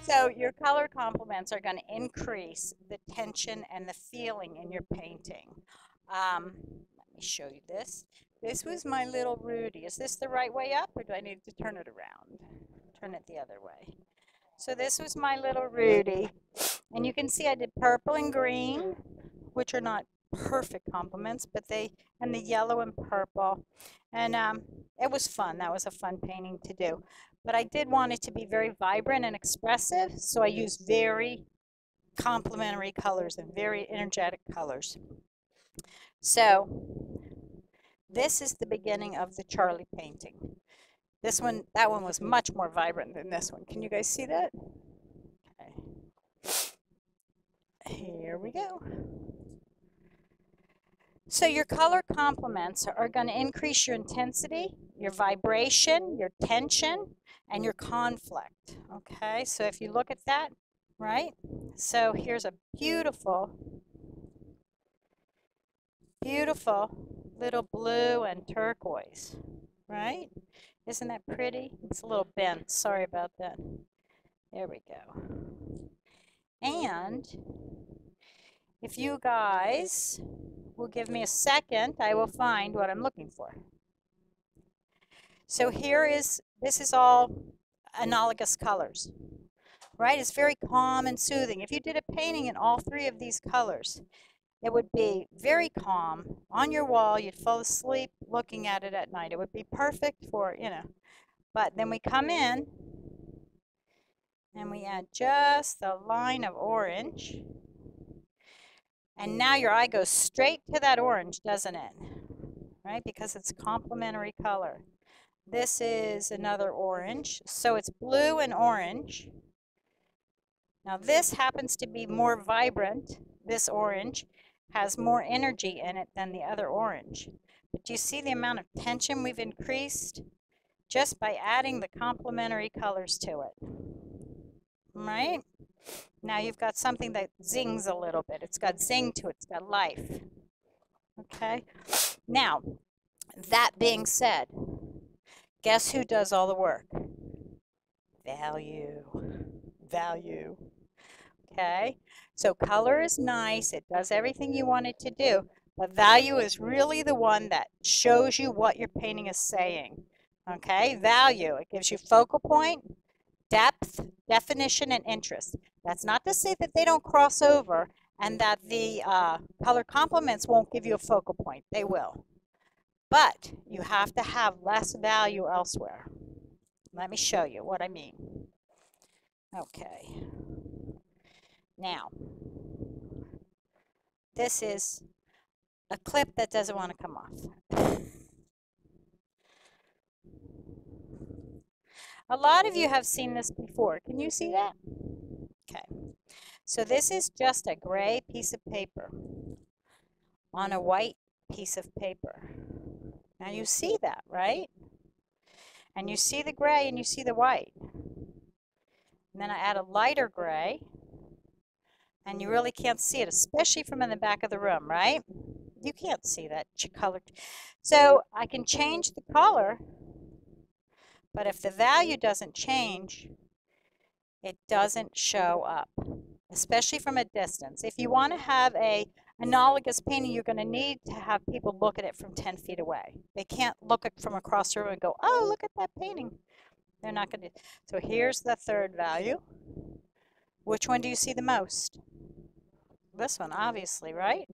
So your color complements are going to increase the tension and the feeling in your painting. Let me show you this. This was my little Rudy. Is this the right way up, or do I need to turn it around? Turn it the other way. So this was my little Rudy. And you can see I did purple and green, which are not perfect complements, but and the yellow and purple. And it was fun. That was a fun painting to do. But I did want it to be very vibrant and expressive, so I used very complementary colors and very energetic colors. So this is the beginning of the Charlie painting. That one was much more vibrant than this one. Can you guys see that? Okay. Here we go. So your color complements are going to increase your intensity, your vibration, your tension, and your conflict. Okay, so if you look at that, right? So here's a beautiful, beautiful little blue and turquoise, right? Isn't that pretty? It's a little bent. Sorry about that. There we go. And if you guys will give me a second, I will find what I'm looking for. So this is all analogous colors, right? It's very calm and soothing. If you did a painting in all three of these colors, it would be very calm on your wall. You'd fall asleep looking at it at night. It would be perfect for, But then we come in and we add just a line of orange. And now your eye goes straight to that orange, doesn't it? Right? Because it's complementary color. This is another orange. So it's blue and orange. Now this happens to be more vibrant. This orange has more energy in it than the other orange. But do you see the amount of tension we've increased just by adding the complementary colors to it? Right? Now you've got something that zings a little bit. It's got zing to it. It's got life. Okay? Now, that being said, guess who does all the work? Value. Value. Okay? So color is nice. It does everything you want it to do. But value is really the one that shows you what your painting is saying. Okay? Value. It gives you focal point, depth, definition, and interest. That's not to say that they don't cross over and that the color complements won't give you a focal point. They will. But you have to have less value elsewhere. Let me show you what I mean. Okay. Now, this is a clip that doesn't want to come off. A lot of you have seen this before. Can you see that? Okay. So this is just a gray piece of paper on a white piece of paper. Now you see that, right? And you see the gray and you see the white. And then I add a lighter gray, and you really can't see it, especially from in the back of the room, right? You can't see that color. So I can change the color, but if the value doesn't change, it doesn't show up, especially from a distance. If you want to have an analogous painting, you're going to need to have people look at it from 10 feet away. They can't look at from across the room and go, oh, look at that painting. They're not going to. So here's the third value. Which one do you see the most? This one, obviously, right?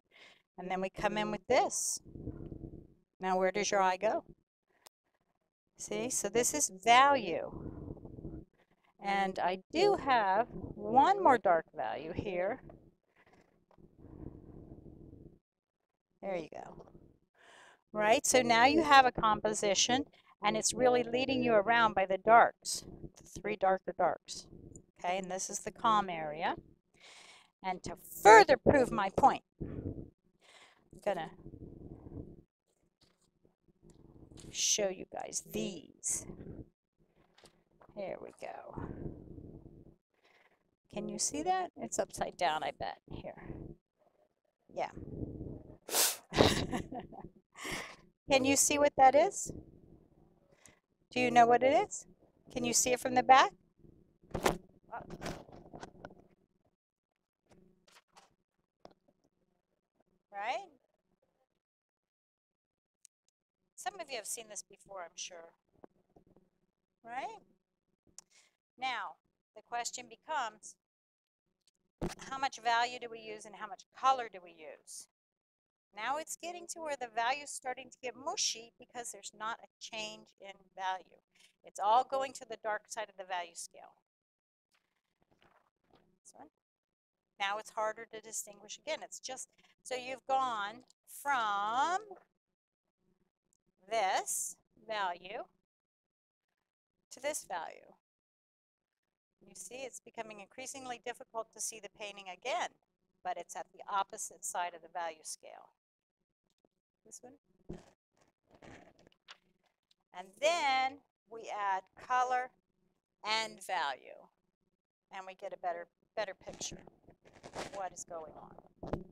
And then we come in with this. Now where does your eye go? See, so this is value. And I do have one more dark value here. There you go. Right, so now you have a composition, and it's really leading you around by the darks, the three darker darks. Okay, and this is the calm area. And to further prove my point, I'm going to show you guys these. There we go. Can you see that? It's upside down, I bet. Here. Yeah. Can you see what that is? Do you know what it is? Can you see it from the back? right? Some of you have seen this before, I'm sure, right? Now, the question becomes, how much value do we use and how much color do we use? Now it's getting to where the value is starting to get mushy because there's not a change in value. It's all going to the dark side of the value scale. Now it's harder to distinguish again. It's just, so you've gone from this value to this value. You see, it's becoming increasingly difficult to see the painting again, but it's at the opposite side of the value scale. This one. And then we add color and value, and we get a better picture of what is going on.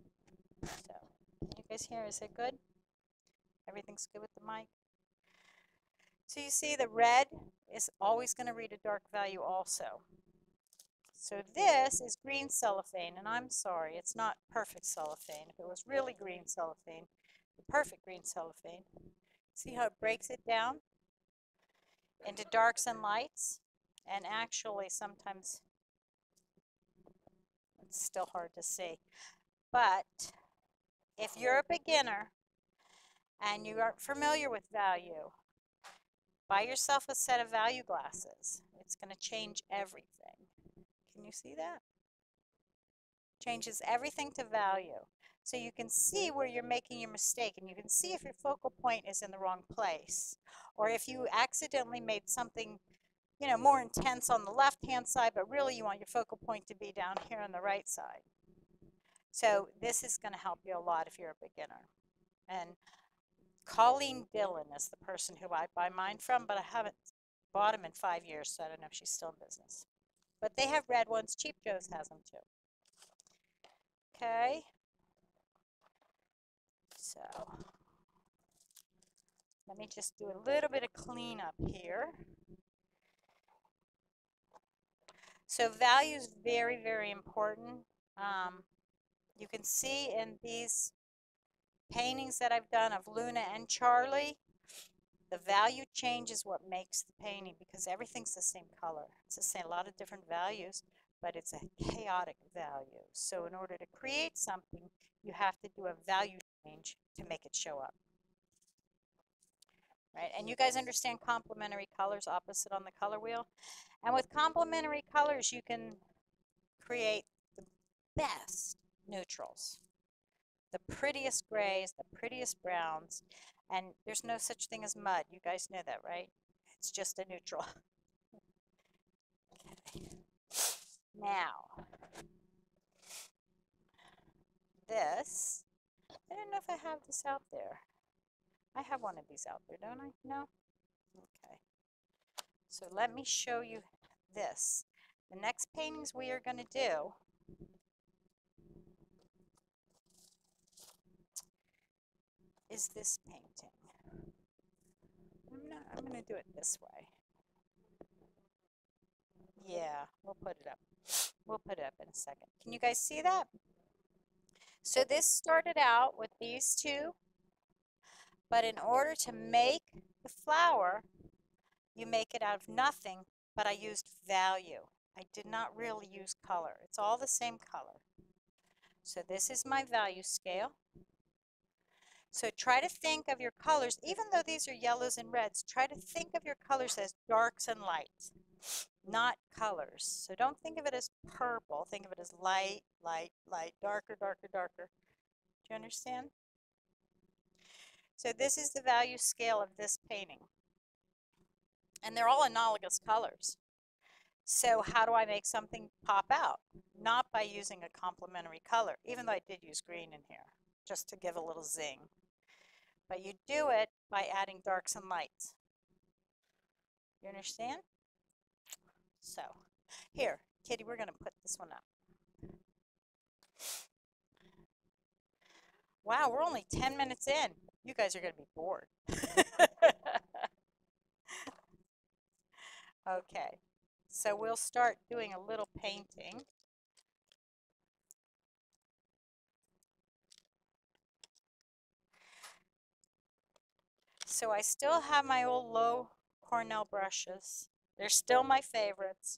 So, can you guys hear? Is it good? Everything's good with the mic? So you see the red is always going to read a dark value also. So this is green cellophane, and I'm sorry, it's not perfect cellophane. If it was really green cellophane, the perfect green cellophane, see how it breaks it down into darks and lights? And actually sometimes it's still hard to see. But if you're a beginner and you aren't familiar with value, buy yourself a set of value glasses. It's going to change everything. Can you see that? Changes everything to value. So you can see where you're making your mistake, and you can see if your focal point is in the wrong place, or if you accidentally made something, you know, more intense on the left-hand side, but really you want your focal point to be down here on the right side. So this is going to help you a lot if you're a beginner. And Colleen Dillon is the person who I buy mine from, but I haven't bought them in 5 years, so I don't know if she's still in business. But they have red ones. Cheap Joe's has them too. Okay. So let me just do a little bit of cleanup here. So value is very, very important. You can see in these paintings that I've done of Luna and Charlie, the value change is what makes the painting, because everything's the same color. It's the same, a lot of different values, but it's a chaotic value. So in order to create something, you have to do a value change to make it show up. Right? And you guys understand complementary colors, opposite on the color wheel? And with complementary colors, you can create the best neutrals, the prettiest grays, the prettiest browns, and there's no such thing as mud. You guys know that, right? It's just a neutral. Okay. Now, this, I don't know if I have this out there. I have one of these out there, don't I? No? Okay. So let me show you this. The next paintings we are going to do is this painting. I'm going to do it this way. Yeah, we'll put it up. We'll put it up in a second. Can you guys see that? So this started out with these two, but in order to make the flower, you make it out of nothing, but I used value. I did not really use color. It's all the same color. So this is my value scale. So try to think of your colors, even though these are yellows and reds, try to think of your colors as darks and lights, not colors. So don't think of it as purple. Think of it as light, light, light, darker, darker, darker. Do you understand? So this is the value scale of this painting. And they're all analogous colors. So how do I make something pop out? Not by using a complementary color, even though I did use green in here, just to give a little zing. But you do it by adding darks and lights. You understand? So, here, Kitty, we're going to put this one up. Wow, we're only 10 minutes in. You guys are going to be bored. Okay, so we'll start doing a little painting. So I still have my old low Cornell brushes. They're still my favorites.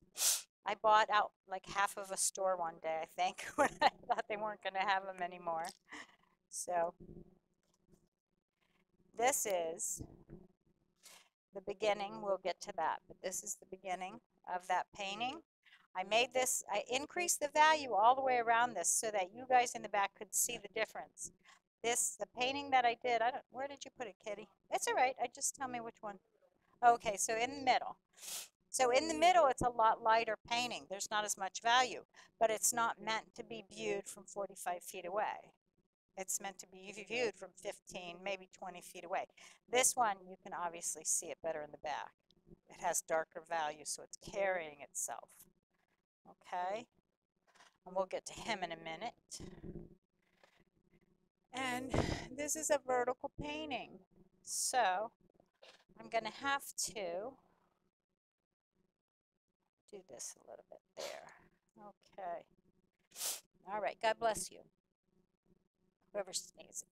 I bought out like half of a store one day, I think, when I thought they weren't going to have them anymore. So this is the beginning. We'll get to that, but this is the beginning of that painting. I made this, I increased the value all the way around this so that you guys in the back could see the difference. The painting that I did, where did you put it, Kitty? It's all right, just tell me which one. Okay, so in the middle. So in the middle, it's a lot lighter painting. There's not as much value, but it's not meant to be viewed from 45 feet away. It's meant to be viewed from 15, maybe 20 feet away. This one, you can obviously see it better in the back. It has darker value, so it's carrying itself. Okay? And we'll get to him in a minute. And this is a vertical painting. So I'm going to have to do this a little bit there. Okay. All right. God bless you. Whoever's sneezing.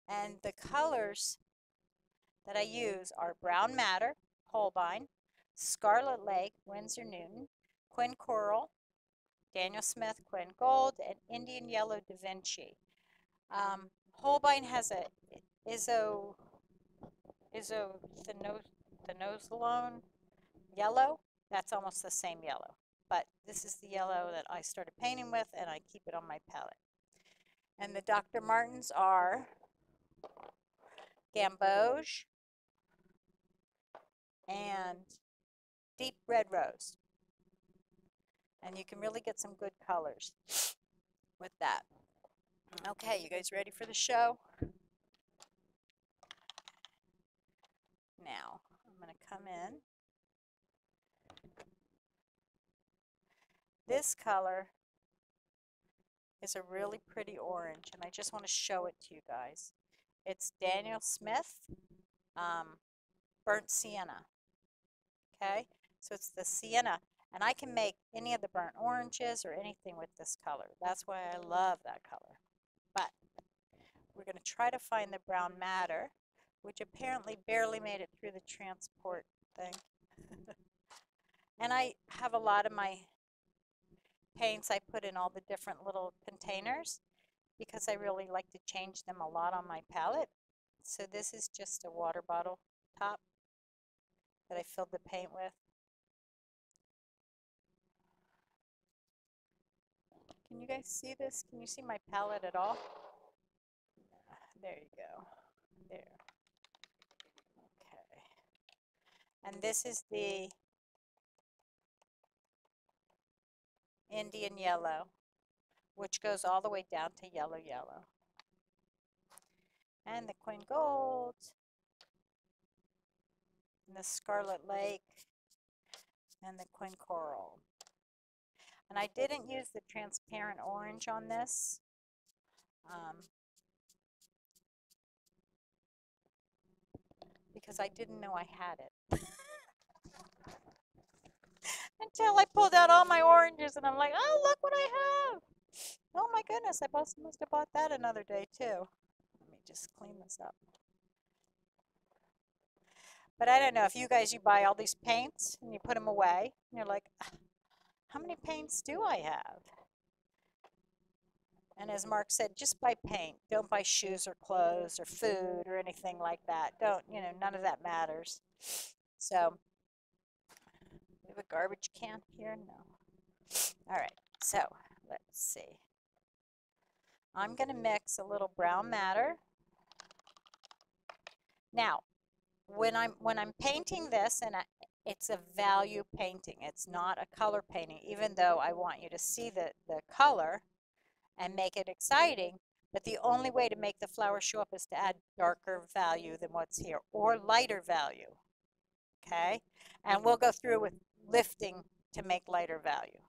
And the colors that I use are Brown Madder, Holbein, Scarlet Lake, Winsor Newton, Quinn Coral, Daniel Smith, Quinn Gold, and Indian Yellow Da Vinci. Holbein has a Thenozolone yellow. That's almost the same yellow, but this is the yellow that I started painting with, and I keep it on my palette. And the Dr. Martens are Gamboge and Deep Red Rose. And you can really get some good colors with that. Okay, you guys ready for the show? Now, I'm going to come in. This color is a really pretty orange, and I just want to show it to you guys. It's Daniel Smith Burnt Sienna. Okay, so it's the sienna, and I can make any of the burnt oranges or anything with this color. That's why I love that color. But we're going to try to find the Brown Madder, which apparently barely made it through the transport thing. And I have a lot of my paints I put in all the different little containers because I really like to change them a lot on my palette. So this is just a water bottle top that I filled the paint with. Can you guys see this? Can you see my palette at all? There you go. There. Okay. And this is the Indian Yellow, which goes all the way down to yellow yellow. And the Quinn Gold. And the Scarlet Lake. And the Quinn Coral. And I didn't use the transparent orange on this. Because I didn't know I had it. Until I pulled out all my oranges and I'm like, oh, look what I have. Oh my goodness, I must have bought that another day too. Let me just clean this up. But I don't know if you buy all these paints and you put them away and you're like, how many paints do I have? And as Mark said, just buy paint. Don't buy shoes or clothes or food or anything like that. Don't, none of that matters. So, we have a garbage can here? No. All right, so let's see. I'm going to mix a little Brown Madder. Now, when I'm painting this, and it's a value painting, it's not a color painting, even though I want you to see the color and make it exciting, but the only way to make the flower show up is to add darker value than what's here, or lighter value, okay? And we'll go through with lifting to make lighter value.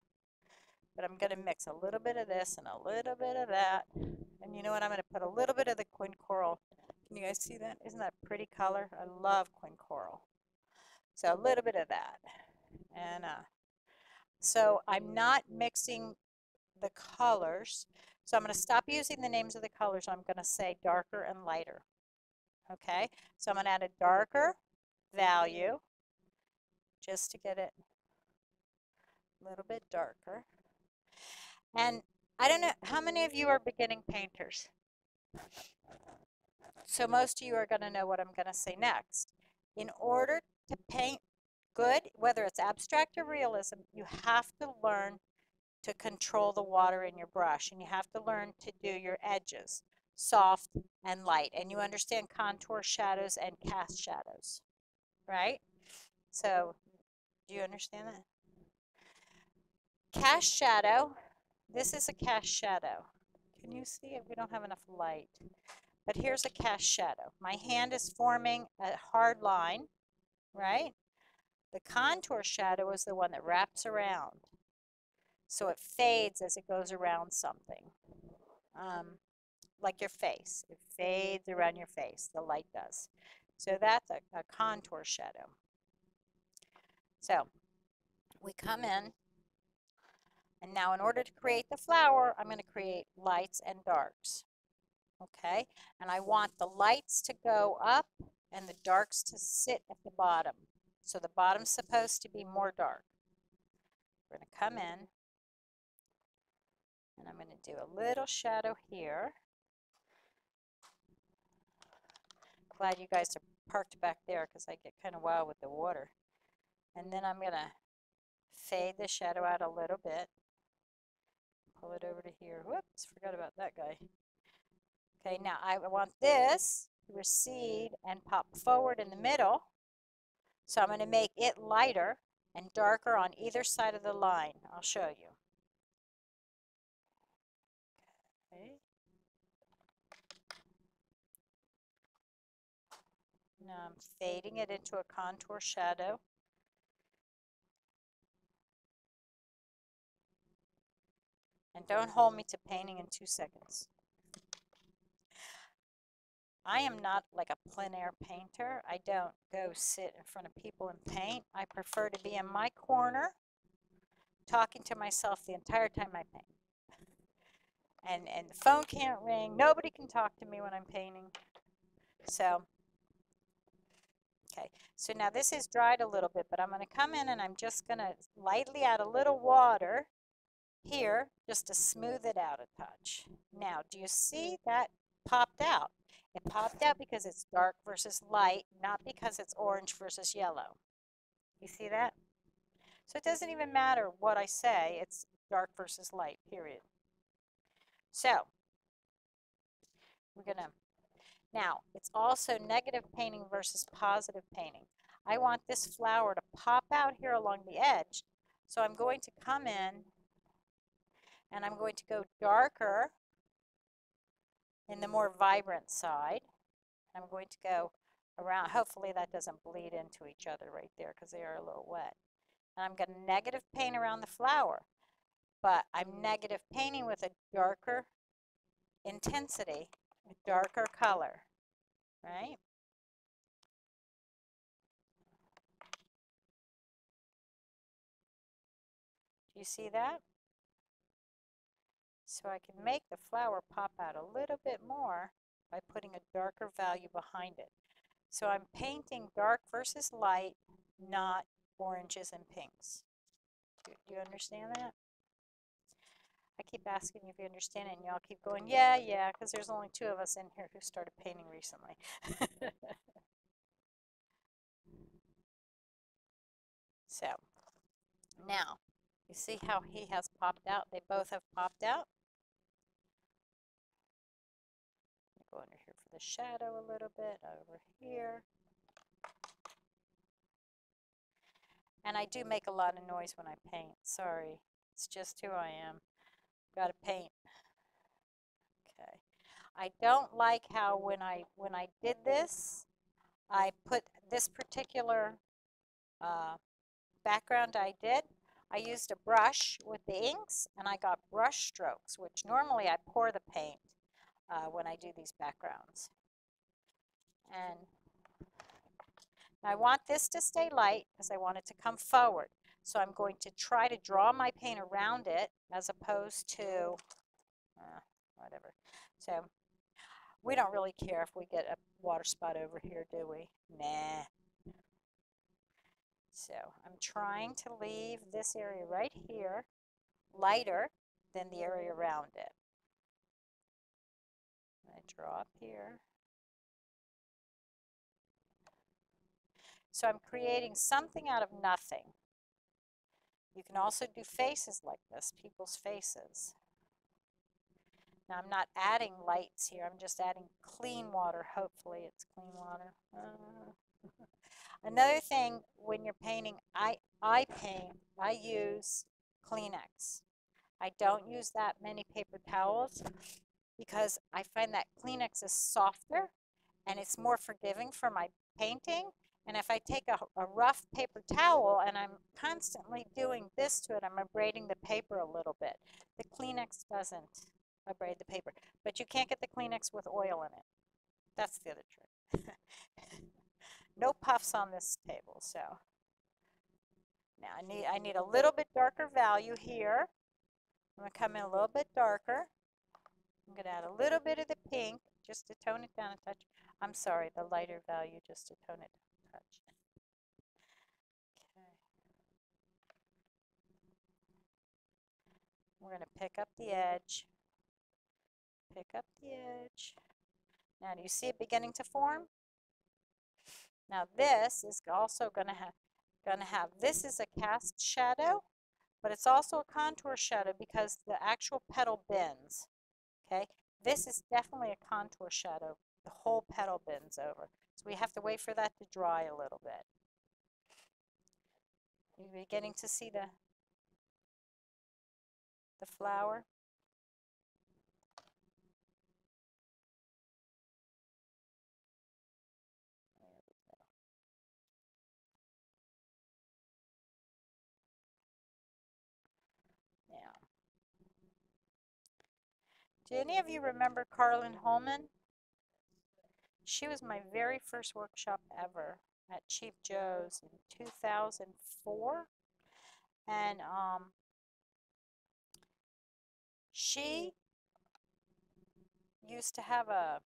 But I'm going to mix a little bit of this and a little bit of that. And you know what? I'm going to put a little bit of the Quinn Coral. Can you guys see that? Isn't that a pretty color? I love Quinn Coral. So a little bit of that. And so I'm not mixing the colors. So I'm going to stop using the names of the colors. I'm going to say darker and lighter. Okay, so I'm going to add a darker value just to get it a little bit darker. And I don't know, how many of you are beginning painters? So most of you are going to know what I'm going to say next. In order to paint good, whether it's abstract or realism, you have to learn to control the water in your brush, and you have to learn to do your edges soft and light, and you understand contour shadows and cast shadows, right? So do you understand that? Cast shadow, this is a cast shadow. Can you see it? We don't have enough light. But here's a cast shadow. My hand is forming a hard line, right? The contour shadow is the one that wraps around. So it fades as it goes around something. Like your face. It fades around your face. The light does. So that's a contour shadow. So we come in, and now in order to create the flower, I'm going to create lights and darks. Okay? And I want the lights to go up and the darks to sit at the bottom. So the bottom's supposed to be more dark. We're going to come in, and I'm going to do a little shadow here. Glad you guys are parked back there because I get kind of wild with the water. And then I'm going to fade the shadow out a little bit. Pull it over to here. Whoops, forgot about that guy. Okay, now I want this to recede and pop forward in the middle. So I'm going to make it lighter and darker on either side of the line. I'll show you. Okay. Now I'm fading it into a contour shadow. And don't hold me to painting in 2 seconds. I am not like a plein air painter. I don't go sit in front of people and paint. I prefer to be in my corner talking to myself the entire time I paint. And the phone can't ring. Nobody can talk to me when I'm painting. So, okay. So now this is dried a little bit, but I'm going to come in and I'm just going to lightly add a little water here just to smooth it out a touch. Now, do you see that popped out? It popped out because it's dark versus light, not because it's orange versus yellow. You see that? So it doesn't even matter what I say. It's dark versus light, period. So, we're going to, now, it's also negative painting versus positive painting. I want this flower to pop out here along the edge. So I'm going to come in and I'm going to go darker in the more vibrant side. I'm going to go around. Hopefully that doesn't bleed into each other right there because they are a little wet. And I'm going to negative paint around the flower. But I'm negative painting with a darker intensity, a darker color, right? Do you see that? So I can make the flower pop out a little bit more by putting a darker value behind it. So I'm painting dark versus light, not oranges and pinks. Do you understand that? I keep asking you if you understand it, and y'all keep going, yeah, because there's only 2 of us in here who started painting recently. So, now, you see how he has popped out? They both have popped out. Go under here for the shadow a little bit, over here. And I do make a lot of noise when I paint. Sorry, it's just who I am. Got to paint. Okay. I don't like how when I did this, I put this particular background I did. I used a brush with the inks, and I got brush strokes, which normally I pour the paint when I do these backgrounds. And I want this to stay light because I want it to come forward. So I'm going to try to draw my paint around it as opposed to, whatever. So we don't really care if we get a water spot over here, do we? Nah. So I'm trying to leave this area right here lighter than the area around it. I draw up here. So I'm creating something out of nothing. You can also do faces like this, people's faces. Now I'm not adding lights here, I'm just adding clean water. Hopefully it's clean water. Another thing when you're painting, I paint, I use Kleenex. I don't use that many paper towels because I find that Kleenex is softer and it's more forgiving for my painting. And if I take a rough paper towel and I'm constantly doing this to it, I'm abrading the paper a little bit. The Kleenex doesn't abrade the paper, but you can't get the Kleenex with oil in it. That's the other trick. No puffs on this table, so now I need a little bit darker value here. I'm going to come in a little bit darker. I'm going to add a little bit of the pink just to tone it down a touch. I'm sorry, the lighter value just to tone it down a touch. Okay. We're going to pick up the edge. Pick up the edge. Now, do you see it beginning to form? Now, this is also going to have, this is a cast shadow, but it's also a contour shadow because the actual petal bends. Okay, this is definitely a contour shadow. The whole petal bends over. So we have to wait for that to dry a little bit. You're beginning to see the flower. Now, do any of you remember Carlin Holman? She was my very first workshop ever at Chief Joe's in 2004. And she used to have a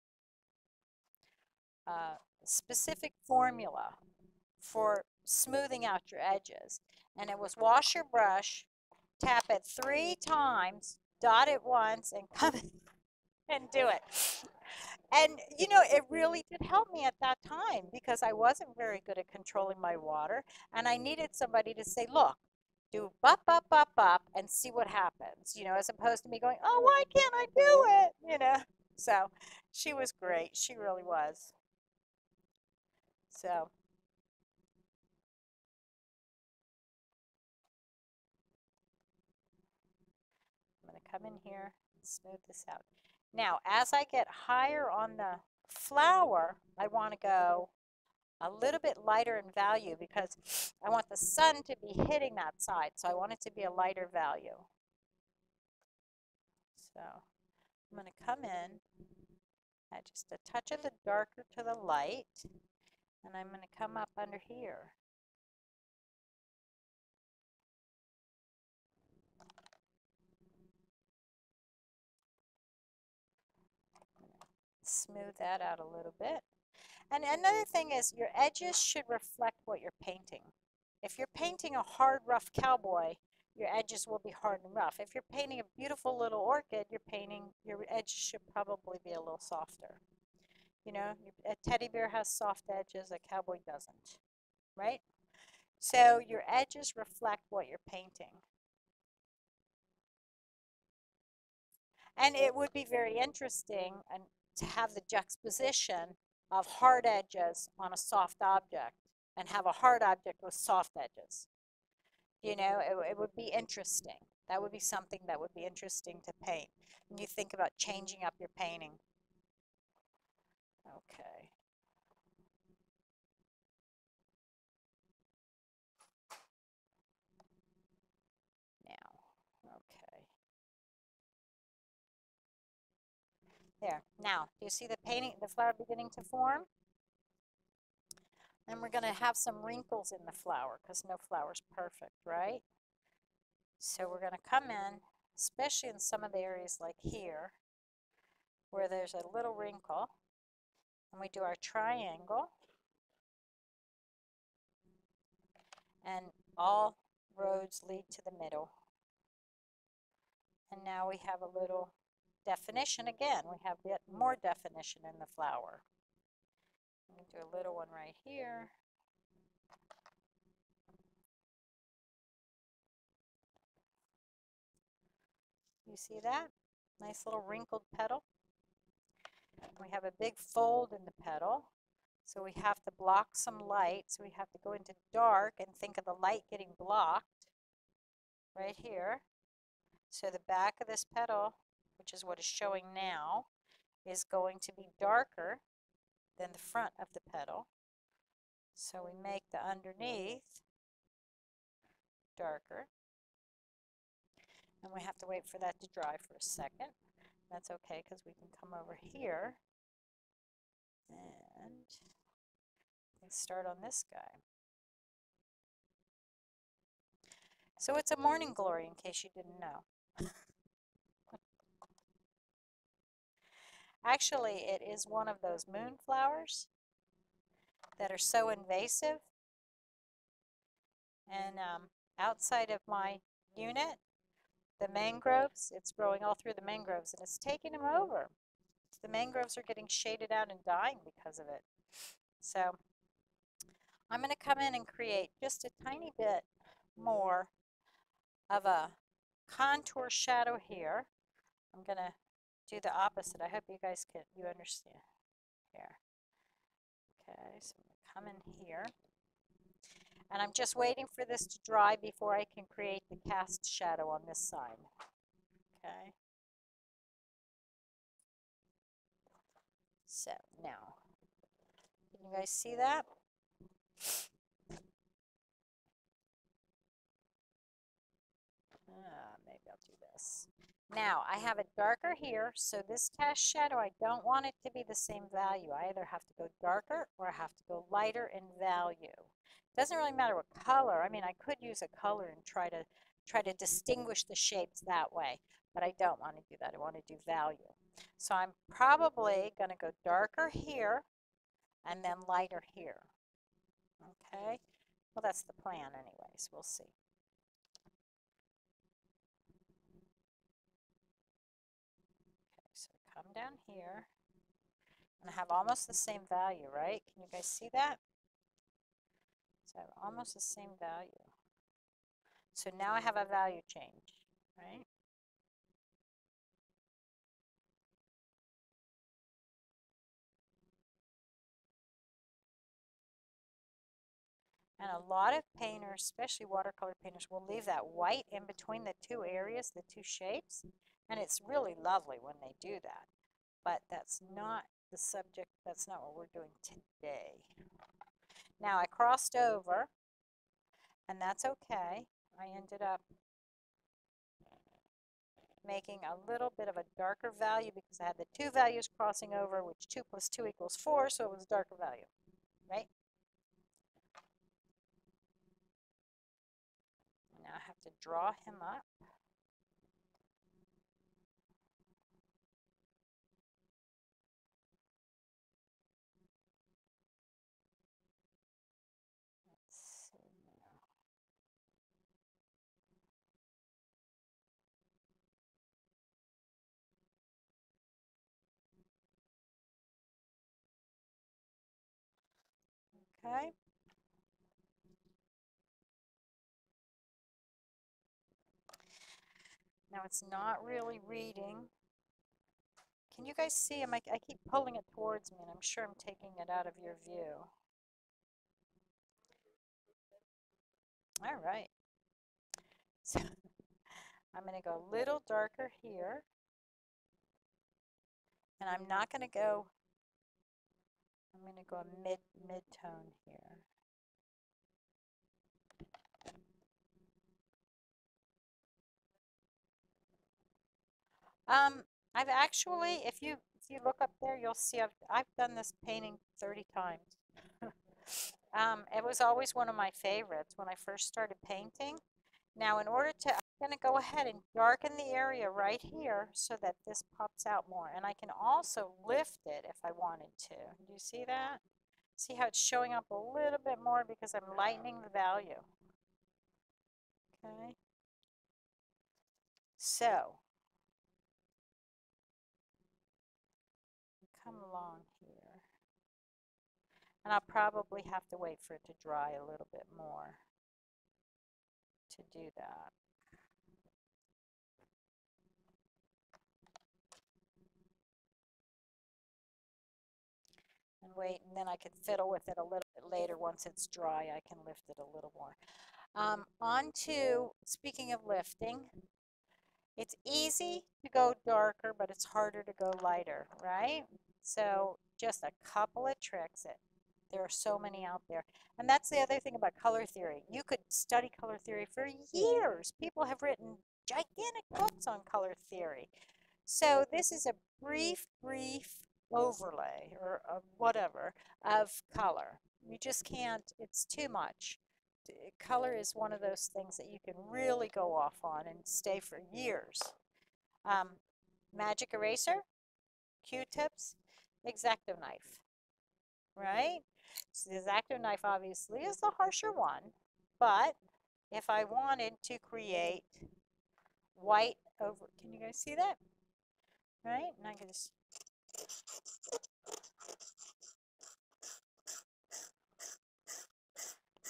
specific formula for smoothing out your edges. And it was wash your brush, tap it 3 times, dot it once, and come and do it. And, you know, it really did help me at that time because I wasn't very good at controlling my water. And I needed somebody to say, look, do bop, bop, bop, bop, and see what happens, you know, as opposed to me going, oh, why can't I do it, you know? So she was great. She really was. So I'm going to come in here and smooth this out. Now, as I get higher on the flower, I want to go a little bit lighter in value because I want the sun to be hitting that side. So I want it to be a lighter value. So I'm going to come in, add just a touch of the darker to the light, and I'm going to come up under here. Smooth that out a little bit. And another thing is your edges should reflect what you're painting. If you're painting a hard, rough cowboy, your edges will be hard and rough. If you're painting a beautiful little orchid, your edges should probably be a little softer. You know, a teddy bear has soft edges, a cowboy doesn't, right? So your edges reflect what you're painting. And it would be very interesting to have the juxtaposition of hard edges on a soft object and have a hard object with soft edges. You know, it would be interesting. That would be something that would be interesting to paint when you think about changing up your painting. Okay. Now, okay. There. Now, do you see the painting, the flower beginning to form? And we're going to have some wrinkles in the flower because no flower's perfect, right? So we're going to come in, especially in some of the areas like here, where there's a little wrinkle, and we do our triangle, and all roads lead to the middle. And now we have a little definition again. We have yet more definition in the flower. I'm going to do a little one right here. You see that? Nice little wrinkled petal. We have a big fold in the petal, so we have to block some light. So we have to go into dark and think of the light getting blocked right here. So the back of this petal, which is what is showing now, is going to be darker than the front of the petal. So we make the underneath darker. And we have to wait for that to dry for a second. That's okay, because we can come over here and start on this guy. So it's a morning glory, in case you didn't know. Actually, it is one of those moonflowers that are so invasive. And outside of my unit, the mangroves, it's growing all through the mangroves, and it's taking them over. The mangroves are getting shaded out and dying because of it. So I'm going to come in and create just a tiny bit more of a contour shadow here. I'm going to do the opposite. I hope you guys you understand here. Okay, so I'm going to come in here. And I'm just waiting for this to dry before I can create the cast shadow on this side. Okay. So now, can you guys see that? Maybe I'll do this. Now, I have it darker here, so this cast shadow, I don't want it to be the same value. I either have to go darker or I have to go lighter in value. It doesn't really matter what color. I mean, I could use a color and try to distinguish the shapes that way, but I don't want to do that. I want to do value. So I'm probably going to go darker here and then lighter here. Okay? Well, that's the plan anyways. We'll see. So come down here, and I have almost the same value, right? Can you guys see that? So I have almost the same value. So now I have a value change, right? And a lot of painters, especially watercolor painters, will leave that white in between the two areas, the two shapes, and it's really lovely when they do that. But that's not the subject, that's not what we're doing today. Now I crossed over, and that's okay. I ended up making a little bit of a darker value because I had the two values crossing over, which 2 plus 2 equals 4, so it was a darker value, right? Now I have to draw him up. Okay. Now it's not really reading. Can you guys see him? I keep pulling it towards me, and I'm sure I'm taking it out of your view. All right. So I'm going to go a little darker here. And I'm not going to go, I'm going to go a mid-tone here. I've actually, if you look up there, you'll see I've done this painting 30 times. It was always one of my favorites when I first started painting. Now, in order to going to go ahead and darken the area right here so that this pops out more. And I can also lift it if I wanted to. Do you see that? See how it's showing up a little bit more because I'm lightening the value. Okay. So, come along here. And I'll probably have to wait for it to dry a little bit more to do that. And wait, and then I could fiddle with it a little bit later. Once it's dry, I can lift it a little more. On to, speaking of lifting, it's easy to go darker, but it's harder to go lighter, right? So just a couple of tricks. There are so many out there. And that's the other thing about color theory. You could study color theory for years. People have written gigantic books on color theory. So this is a brief overlay or whatever of color. You just can't, it's too much. Color is one of those things that you can really go off on and stay for years. Magic eraser, Q-tips, X-Acto knife, right? So the X-Acto knife obviously is the harsher one, but if I wanted to create white over, can you guys see that? Right? And I can just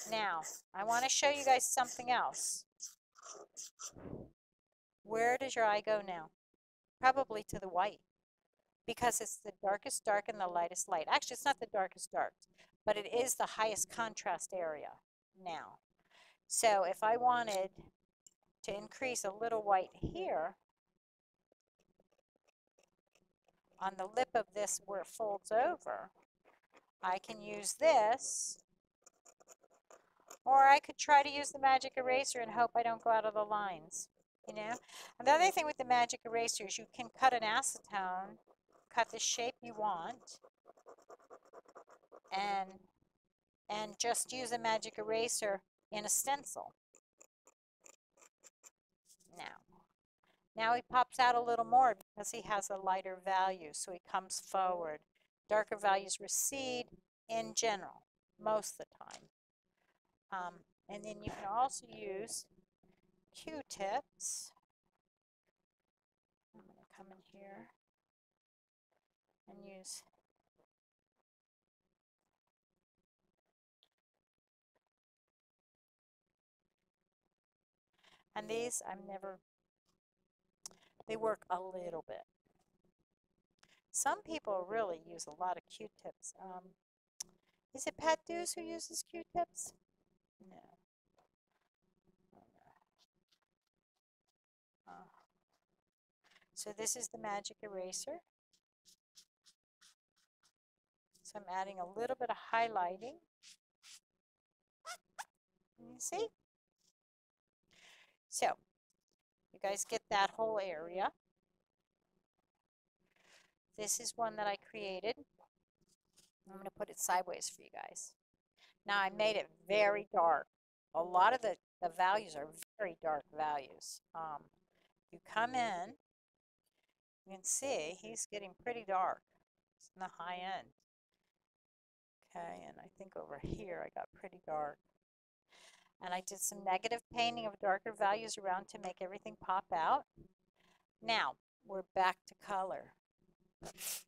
now, I want to show you guys something else. Where does your eye go now? Probably to the white, because it's the darkest dark and the lightest light. Actually, it's not the darkest dark, but it is the highest contrast area now. So if I wanted to increase a little white here, on the lip of this where it folds over, I can use this, or I could try to use the magic eraser and hope I don't go out of the lines, you know? And the other thing with the magic eraser is you can cut an acetone, cut the shape you want, and just use a magic eraser in a stencil. Now he pops out a little more because he has a lighter value, so he comes forward. Darker values recede in general, most of the time. And then you can also use Q-tips. I'm going to come in here and use and these they work a little bit. Some people really use a lot of Q-tips. Is it Pat Dews who uses Q-tips? No. So this is the magic eraser. So I'm adding a little bit of highlighting. You see? So you guys get that whole area. This is one that I created. I'm going to put it sideways for you guys. Now I made it very dark. A lot of the values are very dark values. You come in, you can see he's getting pretty dark. It's in the high end. Okay, and I think over here I got pretty dark. And I did some negative painting of darker values around to make everything pop out. Now, we're back to color.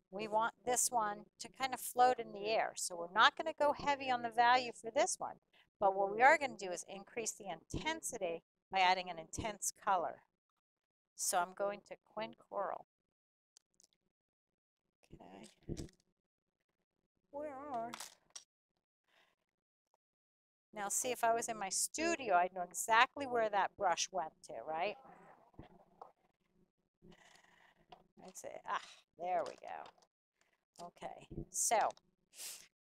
We want this one to kind of float in the air. So we're not going to go heavy on the value for this one. But what we are going to do is increase the intensity by adding an intense color. So I'm going to Quin Coral. Okay. Where are? Now see, if I was in my studio, I'd know exactly where that brush went to, right? Let's see. Ah, there we go. Okay, so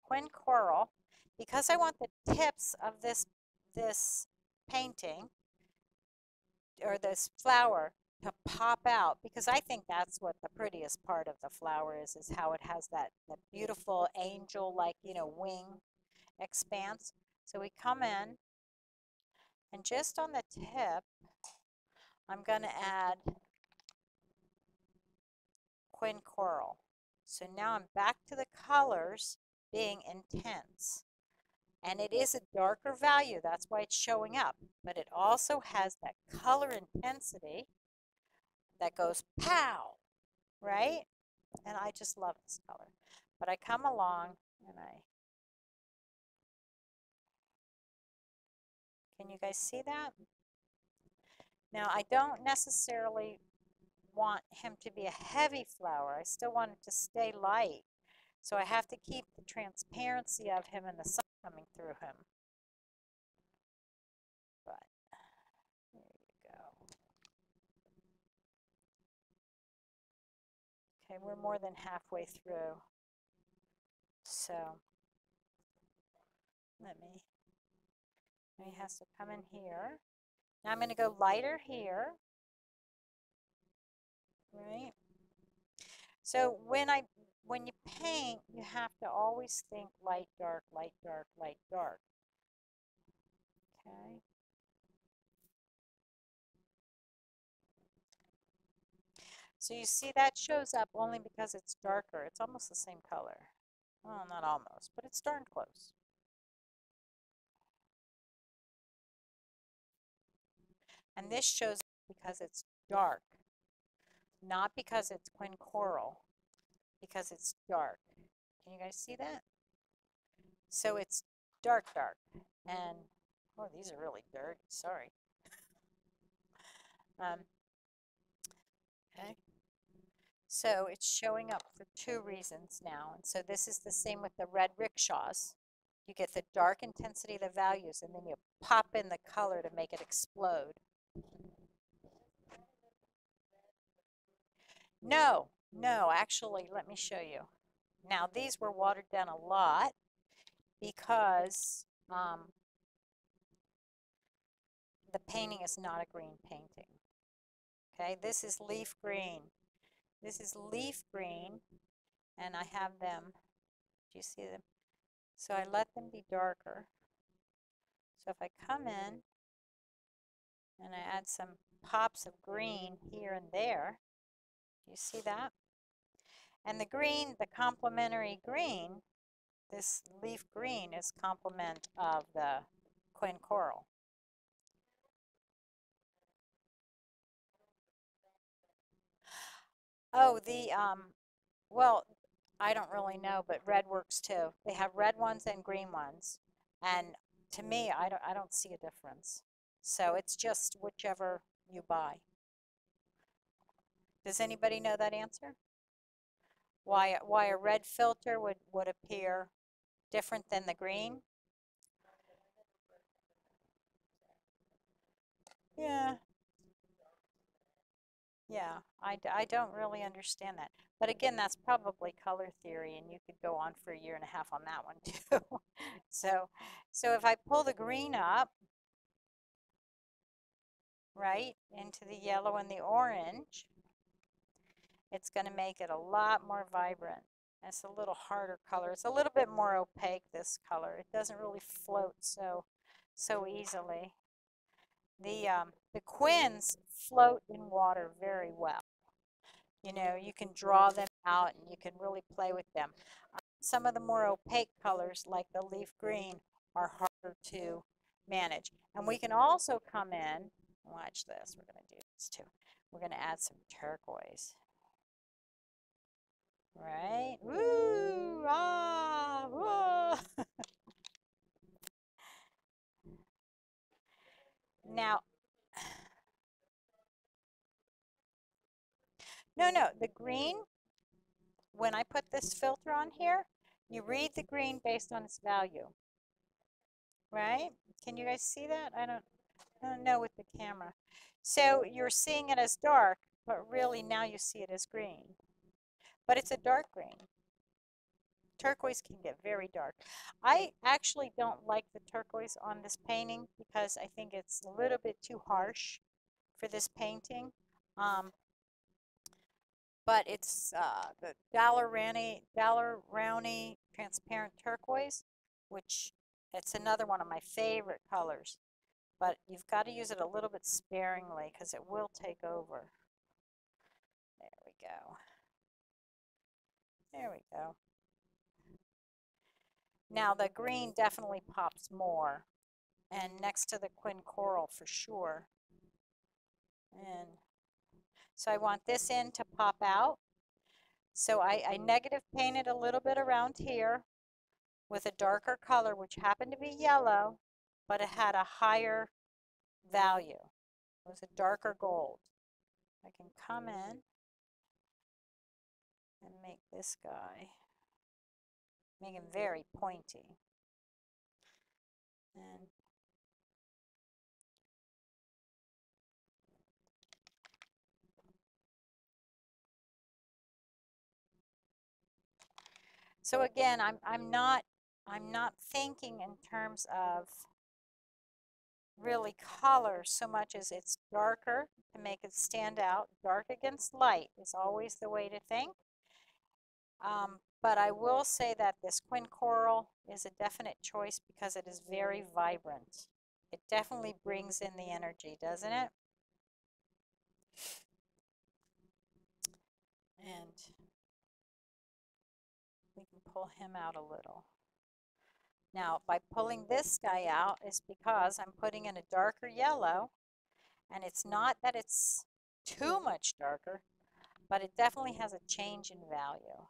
Quin Coral, because I want the tips of this painting or this flower to pop out, because I think that's what the prettiest part of the flower is how it has that beautiful angel-like, you know, wing expanse. So we come in and just on the tip, I'm going to add Quin Coral. So now I'm back to the colors being intense. And it is a darker value, that's why it's showing up. But it also has that color intensity that goes pow, right? And I just love this color. But I come along and can you guys see that? Now I don't necessarily want him to be a heavy flower. I still want it to stay light. So I have to keep the transparency of him and the sun coming through him. But there you go. Okay, we're more than halfway through. So he has to come in here. Now I'm going to go lighter here. Right? So when you paint, you have to always think light, dark, light, dark, light, dark. Okay. So you see that shows up only because it's darker. It's almost the same color. Well, not almost, but it's darn close. And this shows up because it's dark, not because it's Quin Coral, because it's dark. Can you guys see that? So it's dark, dark. And, oh, these are really dirty. Sorry. Okay. So it's showing up for two reasons now. And so this is the same with the red rickshaws. You get the dark intensity of the values, and then you pop in the color to make it explode. No, actually, let me show you. Now, these were watered down a lot because the painting is not a green painting. Okay, this is leaf green. This is leaf green, and I have them, do you see them? So I let them be darker. So if I come in and I add some pops of green here and there, do you see that? And the green, the complementary green, this leaf green is complement of the Quin Coral. Oh, well, I don't really know, but red works too. They have red ones and green ones. And to me, I don't see a difference. So it's just whichever you buy. Does anybody know that answer? Why a red filter would appear different than the green? Yeah. Yeah, I don't really understand that. But again, that's probably color theory, and you could go on for a year and a half on that one too. So if I pull the green up, right, into the yellow and the orange, it's going to make it a lot more vibrant. It's a little harder color. It's a little bit more opaque, this color. It doesn't really float so easily. The quins float in water very well. You know, you can draw them out and you can really play with them. Some of the more opaque colors, like the leaf green, are harder to manage. And we can also come in, watch this, we're going to do this too. We're going to add some turquoise. Right? Woo! Ah! Whoa! Now, no, the green, when I put this filter on here, you read the green based on its value. Right? Can you guys see that? I don't know with the camera. So you're seeing it as dark, but really now you see it as green. But it's a dark green. Turquoise can get very dark. I actually don't like the turquoise on this painting because I think it's a little bit too harsh for this painting. But it's the Daler-Rowney transparent turquoise, which it's another one of my favorite colors. but you've got to use it a little bit sparingly because it will take over. There we go. There we go. Now the green definitely pops more, and next to the Quin Coral for sure. And so I want this end to pop out. So I negative painted a little bit around here with a darker color, which happened to be yellow, but it had a higher value. It was a darker gold. I can come in and make this guy, make him very pointy. And so again, I'm not thinking in terms of really color so much as it's darker to make it stand out. Dark against light is always the way to think. But I will say that this Quin Coral is a definite choice because it is very vibrant. It definitely brings in the energy, doesn't it? And we can pull him out a little. Now, by pulling this guy out is because I'm putting in a darker yellow, and it's not that it's too much darker, but it definitely has a change in value.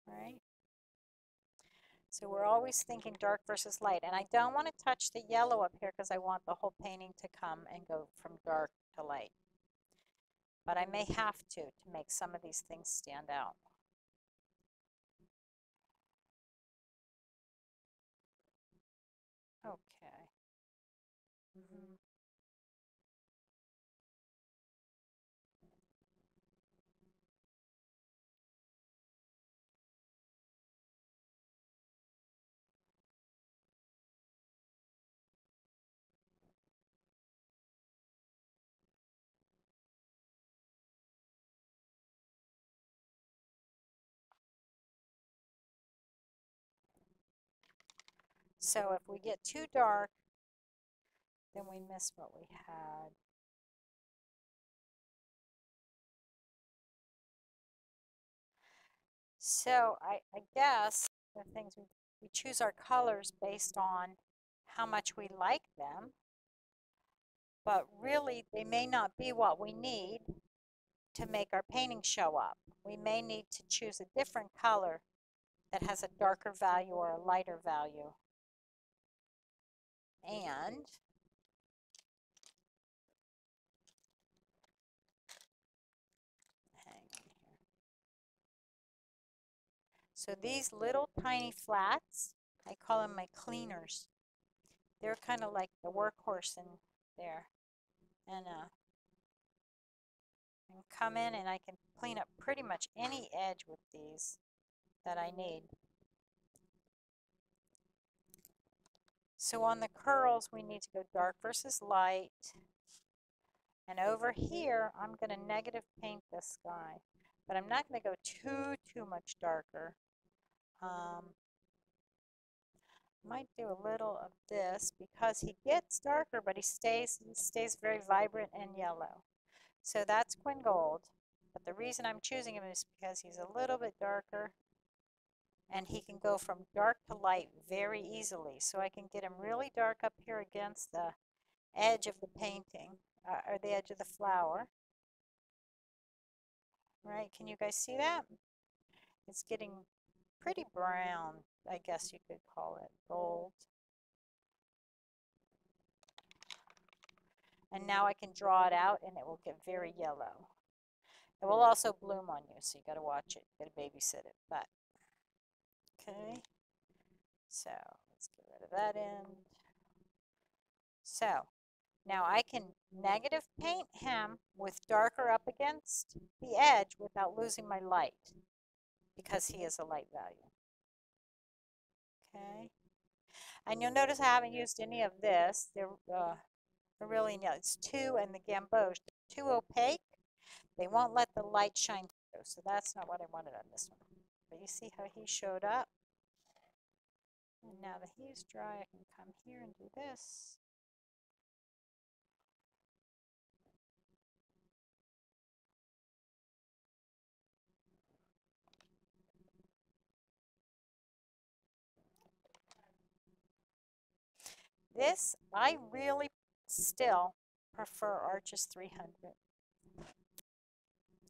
All right? So we're always thinking dark versus light, and I don't want to touch the yellow up here because I want the whole painting to come and go from dark to light. But I may have to make some of these things stand out. Okay. So if we get too dark, then we miss what we had. So I guess the things we choose our colors based on how much we like them, but really they may not be what we need to make our painting show up. We may need to choose a different color that has a darker value or a lighter value. And hang on here. So these little tiny flats, I call them my cleaners. They're kind of like the workhorse in there. And come in and I can clean up pretty much any edge with these that I need. So on the curls, we need to go dark versus light. And over here, I'm going to negative paint this guy. But I'm not going to go too much darker. Might do a little of this because he gets darker, but he stays very vibrant and yellow. So that's Quin Gold. But the reason I'm choosing him is because he's a little bit darker and he can go from dark to light very easily. So I can get him really dark up here against the edge of the painting, or the edge of the flower. Right, can you guys see that? It's getting pretty brown, I guess you could call it, gold. And now I can draw it out and it will get very yellow. It will also bloom on you, so you got to watch it. You got to babysit it. But okay, so let's get rid of that end. So now I can negative paint him with darker up against the edge without losing my light because he is a light value. Okay, and you'll notice I haven't used any of this. They're really, it's too, and the gamboge, too opaque. They won't let the light shine through, so that's not what I wanted on this one. But you see how he showed up? And now that he's dry, I can come here and do this. This, I really still prefer Arches 300.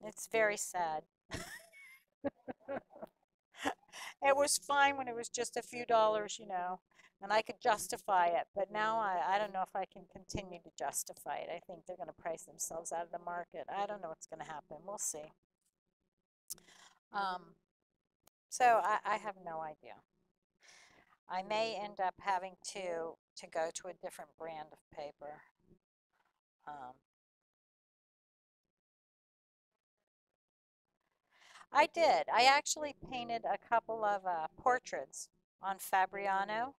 It's very sad. It was fine when it was just a few dollars, you know, and I could justify it. But now I don't know if I can continue to justify it. I think they're going to price themselves out of the market. I don't know what's going to happen. We'll see. Um, so I have no idea. I may end up having to go to a different brand of paper. Um, I did. I actually painted a couple of portraits on Fabriano.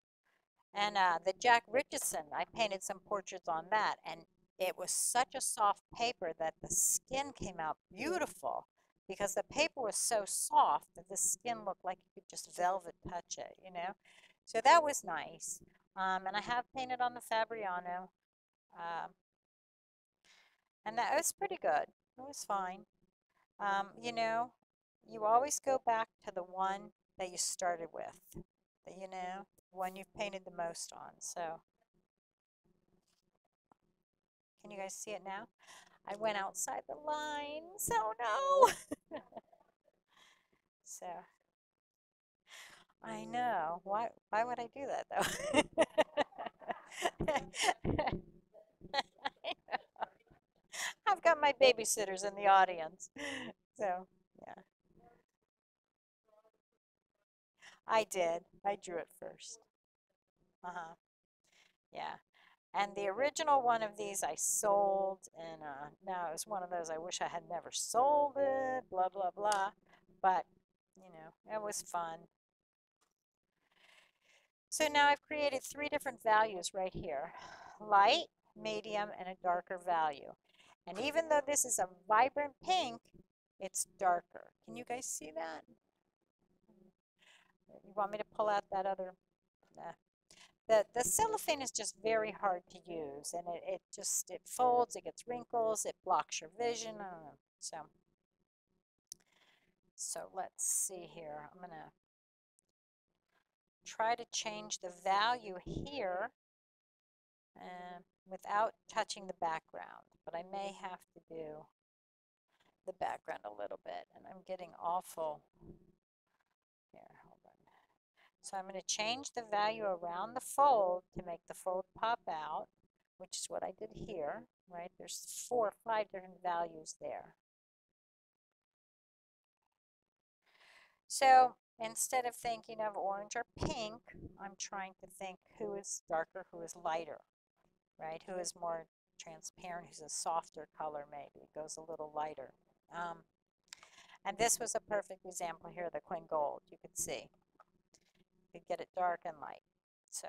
And the Jack Richardson, I painted some portraits on that, and it was such a soft paper that the skin came out beautiful because the paper was so soft that the skin looked like you could just velvet touch it, you know? So that was nice. And I have painted on the Fabriano, um, and that was pretty good. It was fine. You know, you always go back to the one that you started with, you know, one you've painted the most on. So, can you guys see it now? I went outside the lines. Oh no! So, I know. Why would I do that though? I've got my babysitters in the audience. So, yeah. I did. I drew it first. Uh-huh. Yeah. And the original one of these I sold, and now it was one of those I wish I had never sold it, blah, blah, blah. But, you know, it was fun. So now I've created three different values right here. Light, medium, and a darker value. And even though this is a vibrant pink, it's darker. Can you guys see that? You want me to pull out that other? Nah. The cellophane is just very hard to use, and it folds, it gets wrinkles, it blocks your vision. I don't know. So let's see here. I'm gonna try to change the value here without touching the background, but I may have to do the background a little bit, and I'm getting awful. Here, hold on. So I'm going to change the value around the fold to make the fold pop out, which is what I did here, right? There's 4 or 5 different values there. So instead of thinking of orange or pink, I'm trying to think who is darker, who is lighter, right? Who is more transparent, who's a softer color maybe, it goes a little lighter. And this was a perfect example here, the Queen Gold. You could see. You could get it dark and light. So.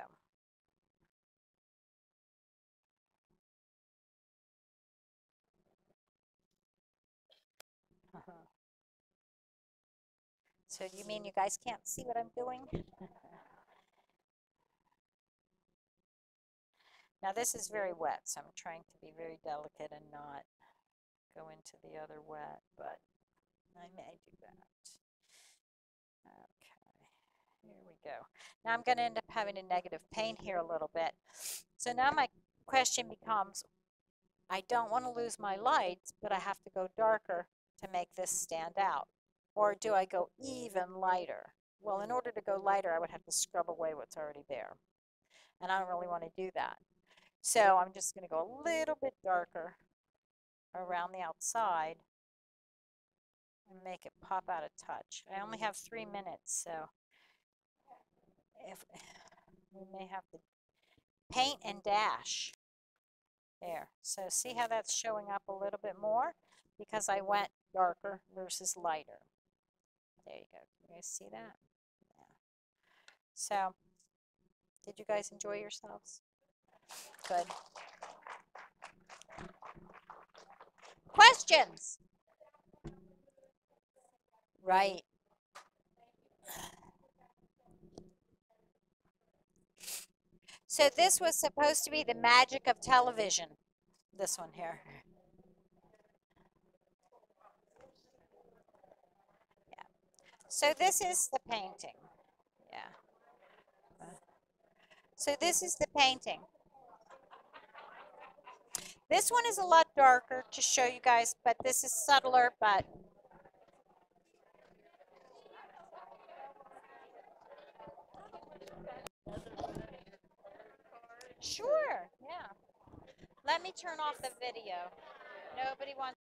So you mean you guys can't see what I'm doing? Now this is very wet, so I'm trying to be very delicate and not go into the other wet, but I may do that. Okay, here we go. Now I'm going to end up having a negative paint here a little bit. So now my question becomes, I don't want to lose my lights, but I have to go darker to make this stand out. Or do I go even lighter? Well, in order to go lighter, I would have to scrub away what's already there. And I don't really want to do that. So I'm just going to go a little bit darker around the outside and make it pop out a touch. I only have 3 minutes, so if we may have to paint and dash. There. So see how that's showing up a little bit more? Because I went darker versus lighter. There you go. Can you guys see that? Yeah. So, did you guys enjoy yourselves? Good. Questions? Right. So this was supposed to be the magic of television. This one here. Yeah. So this is the painting. Yeah. So this is the painting. This one is a lot darker to show you guys, but this is subtler, but sure, yeah. Let me turn off the video. Nobody wants